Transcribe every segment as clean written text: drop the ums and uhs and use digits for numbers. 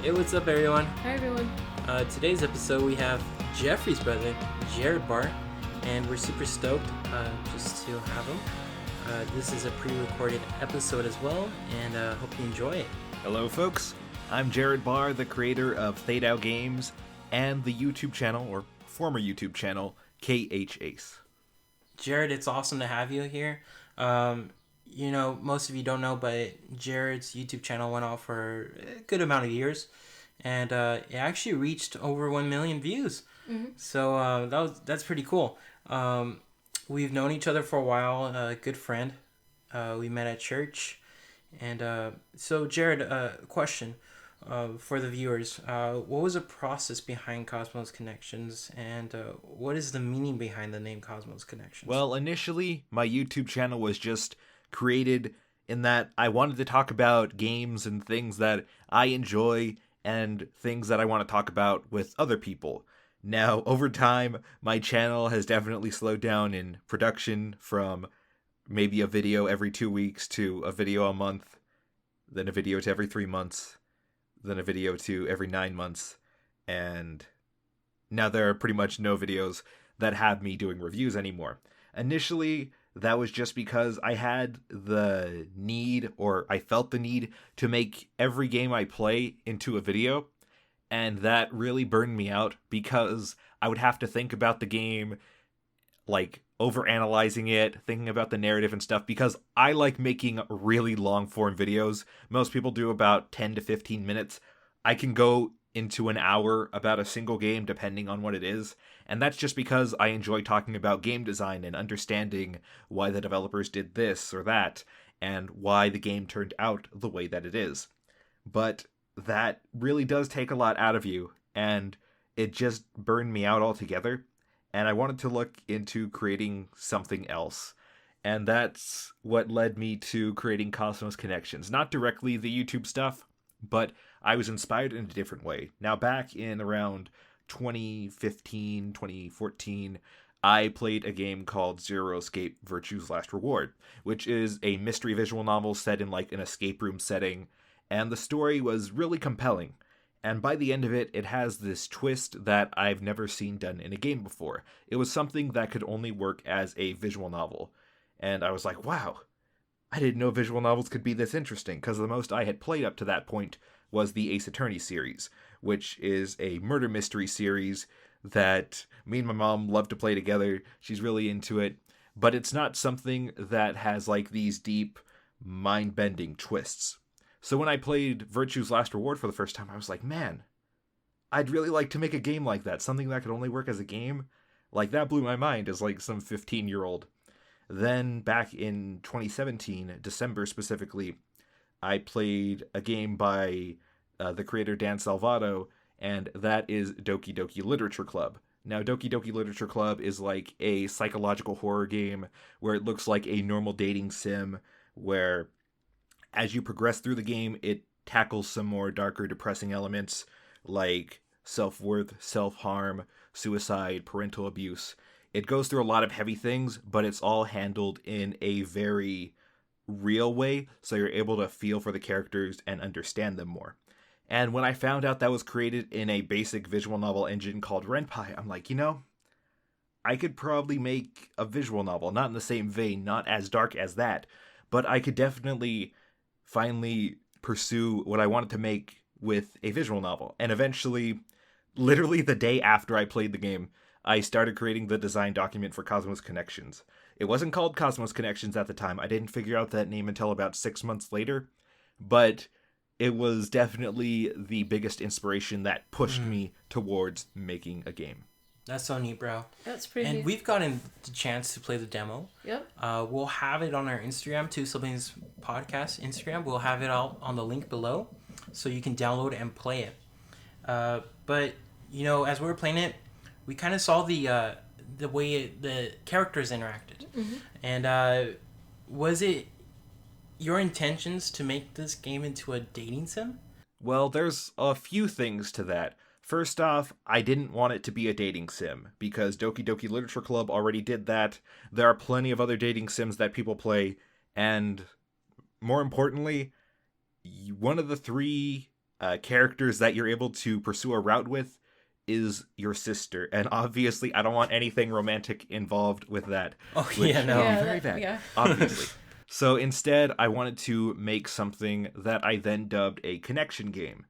Hey, what's up, everyone? Hi, everyone. Today's episode, we have Jeffrey's brother, Jared Barr, and we're super stoked just to have him. This is a pre-recorded episode as well, and hope you enjoy it. Hello, folks. I'm Jared Barr, the creator of Fade Out Games and the YouTube channel, or former YouTube channel, KH Ace. Jared, it's awesome to have you here. Most of you don't know, but Jared's YouTube channel went off for a good amount of years, and it actually reached over 1 million views. Mm-hmm. So that's pretty cool. We've known each other for a while. A good friend. We met at church, and so Jared, question for the viewers: what was the process behind Cosmos Connections, and what is the meaning behind the name Cosmos Connections? Well, initially, my YouTube channel was just created in that I wanted to talk about games and things that I enjoy and things that I want to talk about with other people. Now, over time, my channel has definitely slowed down in production from maybe a video every 2 weeks to a video a month, then a video to every 3 months, then a video to every 9 months, and now there are pretty much no videos that have me doing reviews anymore. Initially, that was just because I had the need, or I felt the need, to make every game I play into a video, and that really burned me out because I would have to think about the game, like overanalyzing it, thinking about the narrative and stuff, because I like making really long form videos. Most people do about 10 to 15 minutes. I can go into an hour about a single game depending on what it is, and that's just because I enjoy talking about game design and understanding why the developers did this or that, and why the game turned out the way that it is. But that really does take a lot out of you, and it just burned me out altogether, and I wanted to look into creating something else. And that's what led me to creating Cosmos Connections. Not directly the YouTube stuff, but I was inspired in a different way. Now, back in around 2015, 2014, I played a game called Zero Escape Virtue's Last Reward, which is a mystery visual novel set in like an escape room setting, and the story was really compelling. And by the end of it, it has this twist that I've never seen done in a game before. It was something that could only work as a visual novel. And I was like, wow, I didn't know visual novels could be this interesting, because the most I had played up to that point was the Ace Attorney series, which is a murder mystery series that me and my mom love to play together. She's really into it, but it's not something that has like these deep, mind-bending twists. So when I played Virtue's Last Reward for the first time, I was like, man, I'd really like to make a game like that, something that could only work as a game. Like, that blew my mind as like some 15-year-old. Then back in 2017, December specifically, I played a game by the creator Dan Salvato, and that is Doki Doki Literature Club. Now, Doki Doki Literature Club is like a psychological horror game where it looks like a normal dating sim, where as you progress through the game, it tackles some more darker, depressing elements like self-worth, self-harm, suicide, parental abuse. It goes through a lot of heavy things, but it's all handled in a very real way, so you're able to feel for the characters and understand them more. And when I found out that was created in a basic visual novel engine called Ren'Py, I'm like, I could probably make a visual novel, not in the same vein, not as dark as that, but I could definitely finally pursue what I wanted to make with a visual novel. And eventually, literally the day after I played the game, I started creating the design document for Cosmos Connections. It wasn't called Cosmos Connections at the time. I didn't figure out that name until about 6 months later, but it was definitely the biggest inspiration that pushed me towards making a game. That's so neat, bro. That's pretty And neat. we've gotten the chance to play the demo. Yep. We'll have it on our Instagram, Two Siblings Podcast Instagram. We'll have it out on the link below, so you can download and play it. But as we were playing it, we kind of saw the way the characters interacted. Mm-hmm. And was it your intentions to make this game into a dating sim? Well, there's a few things to that. First off, I didn't want it to be a dating sim, because Doki Doki Literature Club already did that. There are plenty of other dating sims that people play, and more importantly, one of the three characters that you're able to pursue a route with is your sister. And obviously, I don't want anything romantic involved with that, Oh yeah, which would be no. Yeah, very bad, yeah. obviously. So instead, I wanted to make something that I then dubbed a connection game.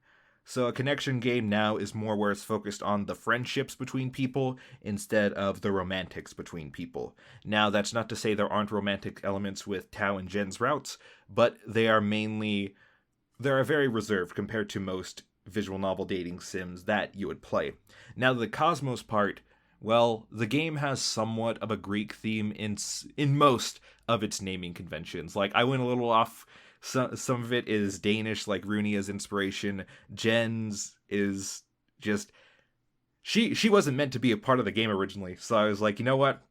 So a connection game now is more where it's focused on the friendships between people instead of the romantics between people. Now, that's not to say there aren't romantic elements with Tao and Jen's routes, but they are very reserved compared to most visual novel dating sims that you would play. Now, the Cosmos part, well, the game has somewhat of a Greek theme in most of its naming conventions. Like, I went a little off. Some of it is Danish, like Runia's inspiration. Jen's is just she wasn't meant to be a part of the game originally, so I was like, you know what?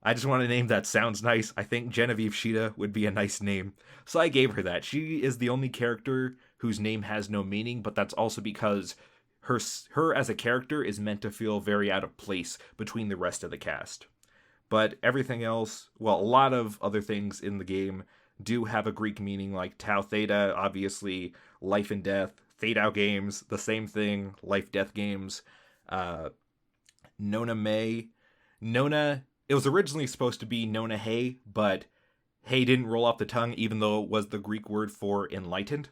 I just want a name that sounds nice. I think Genevieve Sheeta would be a nice name. So I gave her that. She is the only character whose name has no meaning, but that's also because her as a character is meant to feel very out of place between the rest of the cast. But everything else, well, a lot of other things in the game do have a Greek meaning, like Tau Theta, obviously, life and death, Theta games, the same thing, life death games. Uh, Nona May. Nona, it was originally supposed to be Nona Hay, but Hay didn't roll off the tongue, even though it was the Greek word for enlightened.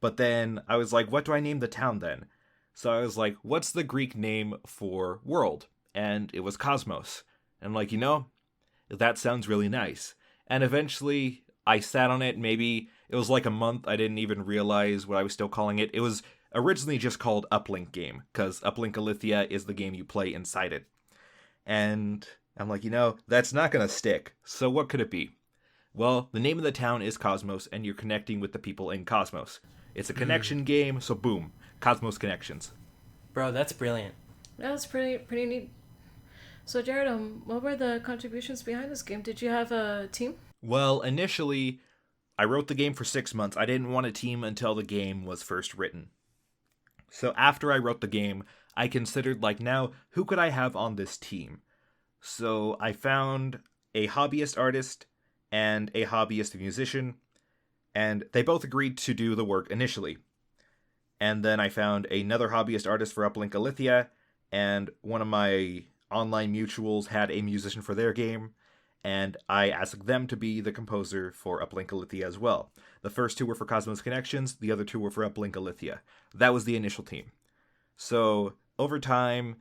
But then I was like, what do I name the town then? So I was like, what's the Greek name for world? And it was Cosmos. And I'm like, that sounds really nice. And eventually I sat on it. Maybe it was like a month. I didn't even realize what I was still calling it. It was originally just called Uplink Game, because Uplink Alithia is the game you play inside it. And I'm like, that's not going to stick. So what could it be? Well, the name of the town is Cosmos, and you're connecting with the people in Cosmos. It's a connection game, so boom, Cosmos Connections. Bro, that's brilliant. Yeah, that's pretty neat. So Jared, what were the contributions behind this game? Did you have a team? Well, initially, I wrote the game for 6 months. I didn't want a team until the game was first written. So after I wrote the game, I considered, now, who could I have on this team? So I found a hobbyist artist and a hobbyist musician, and they both agreed to do the work initially. And then I found another hobbyist artist for Uplink Alithia, and one of my online mutuals had a musician for their game, and I asked them to be the composer for Uplink Alithia as well. The first two were for Cosmos Connections, the other two were for Uplink Alithia. That was the initial team. So, over time,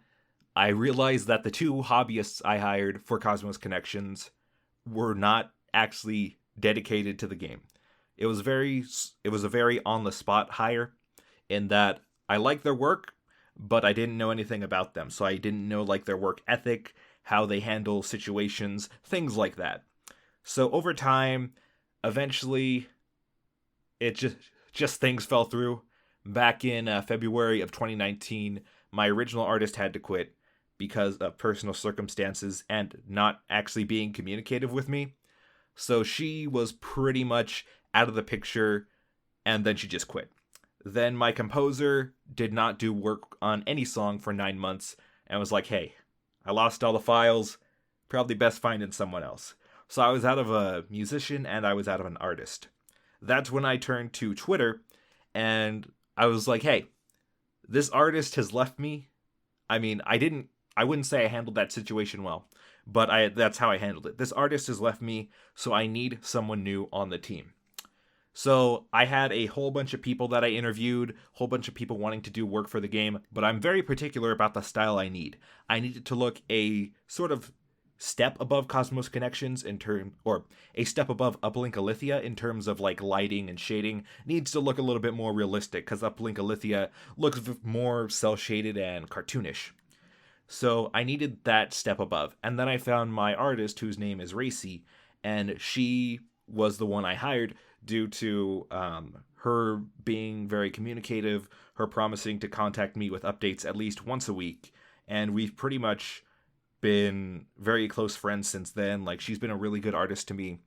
I realized that the two hobbyists I hired for Cosmos Connections were not actually dedicated to the game. It was a very on-the-spot hire, in that I liked their work, but I didn't know anything about them. So I didn't know their work ethic, how they handle situations, things like that. So over time, eventually, it just things fell through. Back in February of 2019, my original artist had to quit because of personal circumstances and not actually being communicative with me. So she was pretty much out of the picture, and then she just quit. Then my composer did not do work on any song for 9 months and was like, hey, I lost all the files, probably best finding someone else. So I was out of a musician and I was out of an artist. That's when I turned to Twitter and I was like, hey, this artist has left me. I mean, I wouldn't say I handled that situation well, but that's how I handled it. This artist has left me, so I need someone new on the team. So I had a whole bunch of people that I interviewed, a whole bunch of people wanting to do work for the game, but I'm very particular about the style I need. I need it to look a sort of step above Cosmos Connections or a step above Uplink Alithia in terms of lighting and shading. It needs to look a little bit more realistic, because Uplink Alithia looks more cel-shaded and cartoonish. So I needed that step above. And then I found my artist, whose name is Racy, and she was the one I hired due to her being very communicative, her promising to contact me with updates at least once a week. And we've pretty much been very close friends since then. She's been a really good artist to me.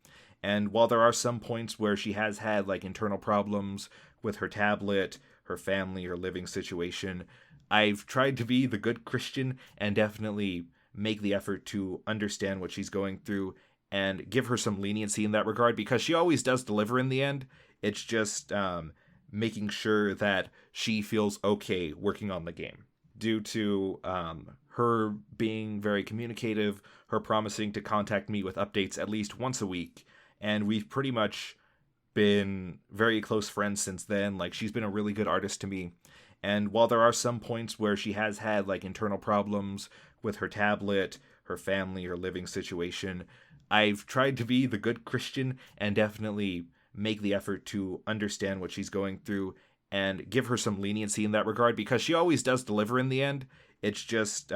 And while there are some points where she has had internal problems with her tablet, her family, her living situation, I've tried to be the good Christian and definitely make the effort to understand what she's going through and give her some leniency in that regard, because she always does deliver in the end. It's just making sure that she feels okay working on the game. Due to her being very communicative, her promising to contact me with updates at least once a week, and we've pretty much been very close friends since then. Like, she's been a really good artist to me. And while there are some points where she has had like internal problems with her tablet, her family, her living situation, I've tried to be the good Christian and definitely make the effort to understand what she's going through and give her some leniency in that regard, because she always does deliver in the end. It's just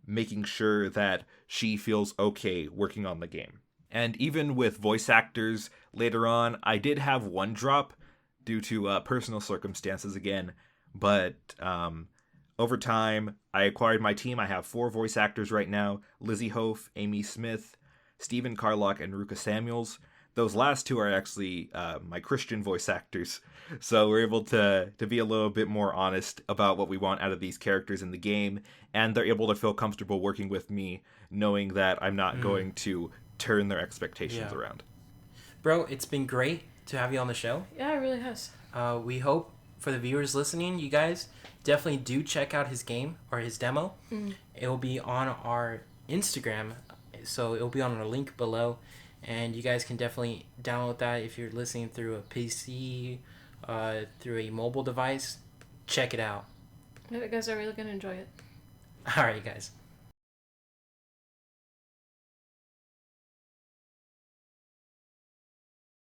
making sure that she feels okay working on the game. And even with voice actors later on, I did have one drop due to personal circumstances again, but over time, I acquired my team. I have 4 voice actors right now: Lizzie Hof, Amy Smith, Stephen Carlock, and Ruka Samuels. Those last 2 are actually my Christian voice actors. So we're able to be a little bit more honest about what we want out of these characters in the game, and they're able to feel comfortable working with me, knowing that I'm not going to turn their expectations around. Bro, it's been great to have you on the show. Yeah, it really has. We hope for the viewers listening, you guys definitely do check out his game or his demo. It will be on our Instagram, so it will be on our link below, and you guys can definitely download that if you're listening through a PC, through a mobile device. Check it out. You guys are really gonna enjoy it. All right, guys.